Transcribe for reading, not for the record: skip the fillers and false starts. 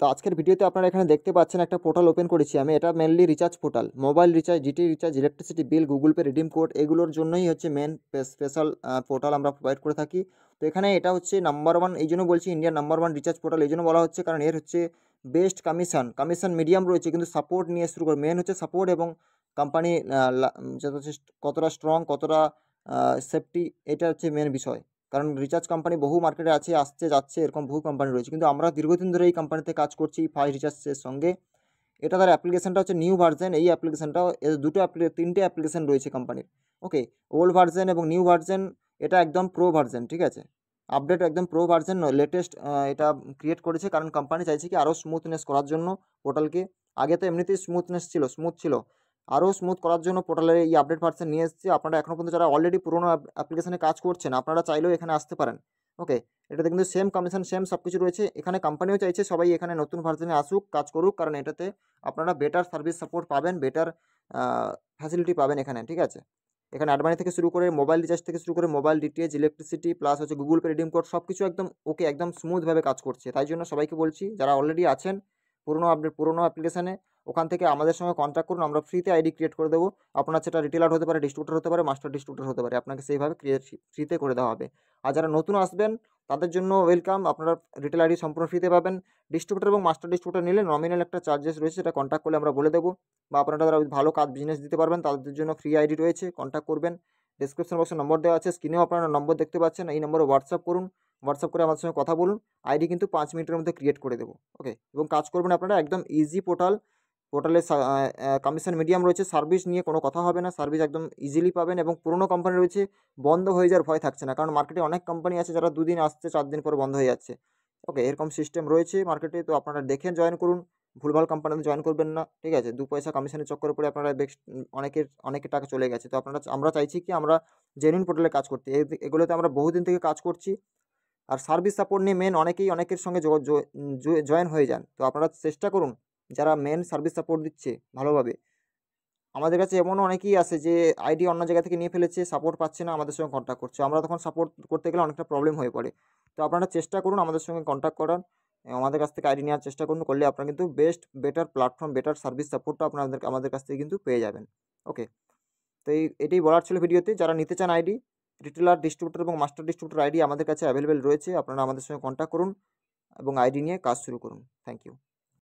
তো আজকের ভিডিওতে আপনারা এখানে দেখতে পাচ্ছেন একটা পোর্টাল ওপেন করেছি আমি। এটা mainly recharge portal. Mobile recharge, GT recharge, electricity bill, Google pay redeem code এগুলোর জন্যই হচ্ছে মেন স্পেশাল পোর্টাল আমরা প্রোভাইড করে থাকি। তো এখানে এটা হচ্ছে নাম্বার 1, এইজন্য বলছি ইন্ডিয়ার নাম্বার 1 রিচার্জ পোর্টাল এইজন্য বলা হচ্ছে কারণ এর হচ্ছে বেস্ট কমিশন মিডিয়াম রয়েছে, কিন্তু সাপোর্ট নিয়ে শুরু করে মেন হচ্ছে সাপোর্ট এবং কোম্পানি কতটা স্ট্রং, কতটা সেফটি, এটা হচ্ছে মেন বিষয়। কারণ রিচার্জ কোম্পানি বহু মার্কেটে আছে, আসছে যাচ্ছে, এরকম বহু কোম্পানি রয়েছে, কিন্তু আমরা দীর্ঘদিন ধরে এই কোম্পানিতে কাজ করছি ফাস্ট রিচার্জের সঙ্গে। এটা তার অ্যাপ্লিকেশনটা হচ্ছে নিউ ভার্সন। এই অ্যাপ্লিকেশনটাও তিনটে অ্যাপ্লিকেশন রয়েছে কোম্পানির। ওকে, ওল্ড ভার্সন এবং নিউ ভার্সন। এটা একদম প্রো ভার্সন, ঠিক আছে, আপডেট একদম প্রো ভার্সন লেটেস্ট এটা ক্রিয়েট করেছে, কারণ কোম্পানি চাইছে কি আরও স্মুথনেস করার জন্য পোর্টালকে। আগে তো এমনিতেই স্মুথ ছিল, আরও স্মুথ করার জন্য পোর্টালের এই আপডেট ভার্সন নিয়ে এসেছে। আপনারা এখনও পর্যন্ত যারা অলরেডি পুরোনো অ্যাপ্লিকেশনে কাজ করছেন, আপনারা চাইলেও এখানে আসতে পারেন। ওকে, এটাতে কিন্তু সেম কমিশন, সেম সব কিছু রয়েছে। এখানে কোম্পানিও চাইছে সবাই এখানে নতুন ভার্সনে আসুক, কাজ করুক, কারণ এটাতে আপনারা বেটার সার্ভিস সাপোর্ট পাবেন, বেটার ফ্যাসিলিটি পাবেন এখানে, ঠিক আছে। এখানে অ্যাড মানি থেকে শুরু করে মোবাইল রিচার্জ থেকে শুরু করে মোবাইল ডিটিএইচ, ইলেকট্রিসিটি প্লাস হচ্ছে গুগল পে রিডিম কোড সব কিছু একদম ওকে, একদম স্মুথভাবে কাজ করছে। তাই জন্য সবাইকে বলছি যারা অলরেডি আছেন পুরোনো অ্যাপ্লিকেশানে, ওখান থেকে আমাদের সঙ্গে কন্ট্যাক্ট করুন, আমরা ফ্রিতে আইডি ক্রিয়েট করে দেবো। আপনার সেটা রিটেলার হতে পারে, ডিস্ট্রিবিউটর হতে পারে, মাস্টার ডিস্ট্রিবিউটর হতে পারে, আপনাকে সেইভাবে ফ্রিতে করে দেওয়া হবে। আর যারা নতুন আসবেন তাদের জন্য ওয়েলকাম, আপনারা রিটেল আইডি সম্পূর্ণ ফ্রিতে পাবেন। ডিস্ট্রিবিউটর এবং মাস্টার ডিস্ট্রিবিউটর নিলে নমিনাল একটা চার্জেস রয়েছে, সেটা কন্ট্যাক্ট করলে আমরা বলে দেবো। বা আপনারা যারা ভালো কাজ বিজনেস দিতে পারবেন তাদের জন্য ফ্রি আইডি রয়েছে, কন্ট্যাক্ট করবেন। ডিসক্রিপশন বক্সে নম্বর দেওয়া আছে, স্ক্রিনেও আপনারা নম্বর দেখতে পাচ্ছেন, এই নম্বরে হোয়াটসঅ্যাপ করুন, হোয়াটসঅ্যাপ করে আমাদের সঙ্গে কথা বলুন। আইডি কিন্তু 5 মিনিটের মধ্যে ক্রিয়েট করে দেবো। ওকে, এবং কাজ করবেন আপনারা একদম ইজি পোর্টালে কমিশন মিডিয়াম রয়েছে, সার্ভিস নিয়ে কোনো কথা হবে না, সার্ভিস একদম ইজিলি পাবেন। এবং পুরোনো কোম্পানি রয়েছে, বন্ধ হয়ে যাওয়ার ভয় থাকছে না, কারণ মার্কেটে অনেক কোম্পানি আছে যারা 2 দিন আসছে 4 দিন পর বন্ধ হয়ে যাচ্ছে। ওকে, এরকম সিস্টেম রয়েছে মার্কেটে, তো আপনারা দেখে জয়েন করুন, ভুলভাল কোম্পানিতে জয়েন করবেন না, ঠিক আছে। 2 পয়সা কমিশনের চক্করে পড়ে আপনারা অনেকের টাকা চলে গেছে। তো আমরা চাইছি কি আমরা জেনুইন পোর্টালে কাজ করতে, এগুলোতে আমরা বহুদিন থেকে কাজ করছি। আর সার্ভিস সাপোর্ট নিয়ে অনেকের সঙ্গে জয়েন হয়ে যান। তো আপনারা চেষ্টা করুন, যারা মেন সার্ভিস সাপোর্ট দিচ্ছে ভালোভাবে। আমাদের কাছে এমনও অনেকেই আছে যে আইডি অন্য জায়গা থেকে নিয়ে ফেলেছে, সাপোর্ট পাচ্ছে না, আমাদের সঙ্গে কন্ট্যাক্ট করছে, আমরা তখন সাপোর্ট করতে গেলে অনেকটা প্রবলেম হয়ে পড়ে। তো আপনারা চেষ্টা করুন আমাদের সঙ্গে কন্ট্যাক্ট করার, আমাদের কাছ থেকে আইডি নেওয়ার চেষ্টা করুন, করলে আপনারা কিন্তু বেটার প্ল্যাটফর্ম, বেটার সার্ভিস সাপোর্টটা আমাদের কাছ থেকে কিন্তু পেয়ে যাবেন। ওকে, তো এটাই বলার ছিল ভিডিওতে। যারা নিতে চান আইডি, রিটেলার, ডিস্ট্রিবিউটর এবং মাস্টার ডিস্ট্রিবিউটর আইডি আমাদের কাছে অ্যাভেলেবেল রয়েছে, আপনারা আমাদের সঙ্গে কন্ট্যাক্ট করুন এবং আইডি নিয়ে কাজ শুরু করুন। Thank you.